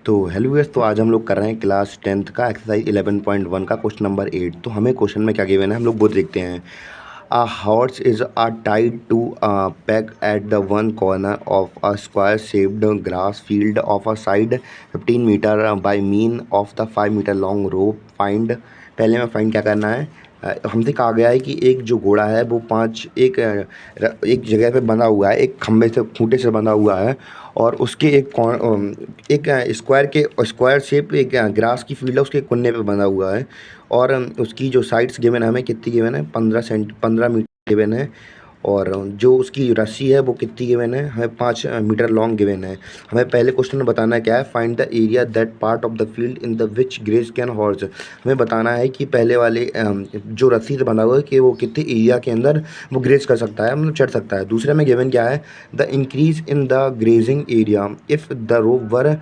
तो hello viewers, तो आज हम लोग कर रहे हैं क्लास 10th का एक्सरसाइज 11.1 का क्वेश्चन नंबर 8। तो हमें क्वेश्चन में क्या गिवन है हम लोग वो देखते हैं। A horse is tied to peg at the one corner of a square shaped grass field of a side 15 metre by mean of the 5 metre long rope find. पहले में फाइंड क्या करना है। हमसे कहा गया है कि एक जो घोड़ा है वो एक जगह पे बंधा हुआ है, एक खम्भे से खूंटे से बंधा हुआ है और उसके एक स्क्वायर शेप एक ग्रास की फील्ड है, उसके कोने पे बंधा हुआ है। और उसकी जो साइड्स गिवन है, हमें कितनी गिवन है, 15 मीटर गिवन है। और जो उसकी रस्सी है वो कितनी गिवन है, हमें 5 मीटर लॉन्ग गिवन है। हमें पहले क्वेश्चन में बताना है क्या है, find the area that part of the field in the which graze can horse. हमें बताना है कि पहले वाले जो रस्सी से बंधा हुआ है कि वो कितने एरिया के अंदर वो ग्रेज कर सकता है, मतलब चढ़ सकता है। दूसरे में गिवन क्या है, the increase in the grazing area if the rope were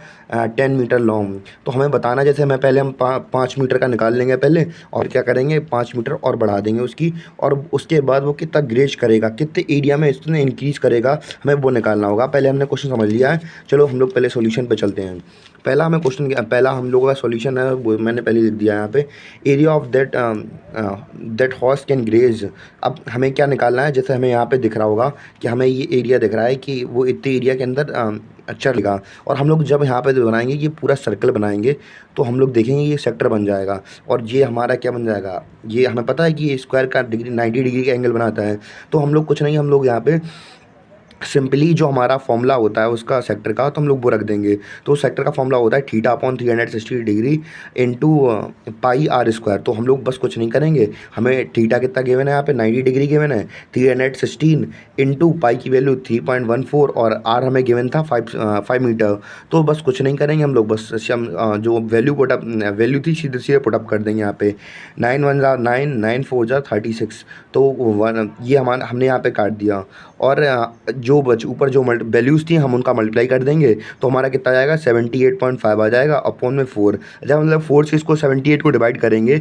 10 metre long. तो हमें बताना है, जैसे हमें पहले हम 5 मीटर का निकाल लेंगे पहले, और क्या करेंगे 5 मीटर और बढ़ा देंगे उसकी, और उसके बाद वो कितना ग्रेज करेगा, कितने एरिया में इसने इंक्रीज करेगा, हमें वो निकालना होगा। पहले हमने क्वेश्चन समझ लिया है, चलो हम लोग पहले सॉल्यूशन पे चलते हैं। पहला हम लोगों का सॉल्यूशन है वो मैंने पहले लिख दिया यहाँ पे, area of that horse can graze. अब हमें क्या निकालना है, जैसे हमें यहाँ पे दिख रहा होगा कि हमें ये एरिया दिख रहा है कि वो इतने एरिया के अंदर चलेगा। और हम लोग जब यहाँ पे बनाएंगे ये पूरा सर्कल बनाएंगे तो हम लोग देखेंगे ये सेक्टर बन जाएगा। और ये हमारा क्या बन जाएगा, ये हमें पता है कि ये स्क्वायर का डिग्री 90 डिग्री का एंगल बनाता है। तो हम लोग कुछ नहीं, हम लोग यहाँ पे सिंपली जो हमारा फॉर्मूला होता है उसका सेक्टर का, तो हम लोग वो रख देंगे। तो सेक्टर का फॉर्मूला होता है theta upon 360 degree into pi r square. तो हम लोग बस कुछ नहीं करेंगे, हमें थीटा कितना गिवन है यहाँ पे 90 डिग्री गिवन है, 316 इंटू पाई की वैल्यू 3.14 और आर हमें गिवन था 5 मीटर। तो बस कुछ नहीं करेंगे हम लोग, बस जो वैल्यू थी सीधे सीधे पुटअप कर देंगे यहाँ पे। 9 1 ज़ा 9, 9 4 ज़ा 36। तो ये हमारा हमने यहाँ पे काट दिया। और जो ऊपर जो वैल्यूज़ थी हम उनका मल्टीप्लाई कर देंगे तो हमारा कितना जाएगा 78.5 आ जाएगा अपॉन में 4। जब मतलब 4 से इसको 78 को डिवाइड करेंगे,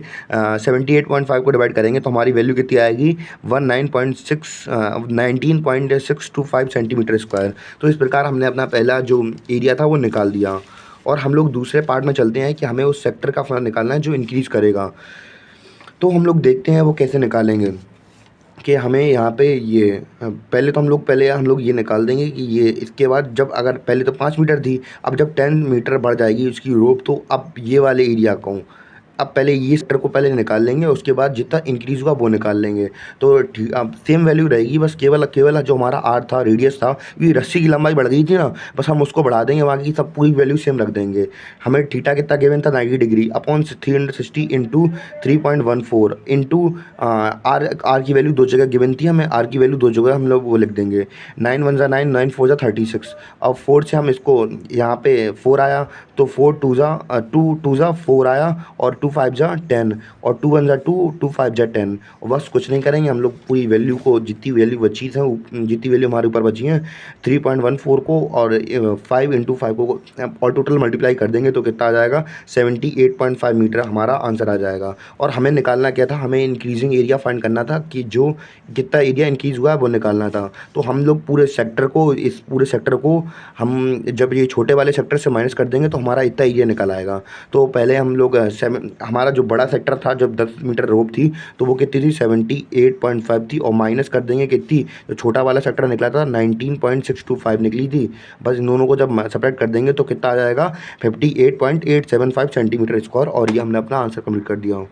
78.5 को डिवाइड करेंगे तो हमारी वैल्यू कितनी आएगी 19.625 सेंटीमीटर स्क्वायर। तो इस प्रकार हमने अपना पहला जो एरिया था वो निकाल दिया। और हम लोग दूसरे पार्ट में चलते हैं कि हमें उस सेक्टर का फंड निकालना है जो इंक्रीज़ करेगा। तो हम लोग देखते हैं वो कैसे निकालेंगे कि हमें यहाँ पे ये पहले हम लोग ये निकाल देंगे कि ये इसके बाद जब अगर पहले तो 5 मीटर थी, अब जब 10 मीटर बढ़ जाएगी उसकी रोप, तो अब ये वाले एरिया को अब पहले ये सेक्टर को पहले निकाल लेंगे, उसके बाद जितना इंक्रीज़ हुआ वो निकाल लेंगे। तो ठीक अब सेम वैल्यू रहेगी, बस केवल जो हमारा आर था, रेडियस था, ये रस्सी की लंबाई बढ़ गई थी ना, बस हम उसको बढ़ा देंगे, बाकी सब पूरी वैल्यू सेम रख देंगे। हमें थीटा कितना गिवन था 90 degree upon 360 into 3.14 into r की वैल्यू दो जगह गिवन थी, हमें आर की वैल्यू दो जगह हम लोग वो लिख देंगे। 9 1 ज़ा 9, 9 4 ज़ा 36। अब 4 से हम इसको यहाँ पे 4 आया तो 4 2 ज़ा 4 आया, और 2 5 ज़ा 10, और 2 1 ज़ा 2, 2 5 ज़ा 10। और बस कुछ नहीं करेंगे, हम लोग पूरी वैल्यू को जितनी वैल्यू बची है, जितनी वैल्यू हमारे ऊपर बची है 3.14 को और 5 इंटू 5 को और टोटल मल्टीप्लाई कर देंगे तो कितना आ जाएगा 78.5 मीटर हमारा आंसर आ जाएगा। और हमें निकालना क्या था, हमें इंक्रीजिंग एरिया फाइंड करना था कि जो कितना एरिया इंक्रीज़ हुआ है वो निकालना था। तो हम लोग इस पूरे सेक्टर को हम जब ये छोटे वाले सेक्टर से माइनस कर देंगे तो हमारा इतना एरिया निकल आएगा। तो पहले हम लोग हमारा जो बड़ा सेक्टर था जब 10 मीटर रोप थी तो वो कितनी थी 78.5 थी, और माइनस कर देंगे कितनी, जो छोटा वाला सेक्टर निकला था 19.625 निकली थी। बस इन दोनों को जब सेपरेट कर देंगे तो कितना आ जाएगा 58.875 सेंटीमीटर स्क्वायर। और ये हमने अपना आंसर कंप्लीट कर दिया।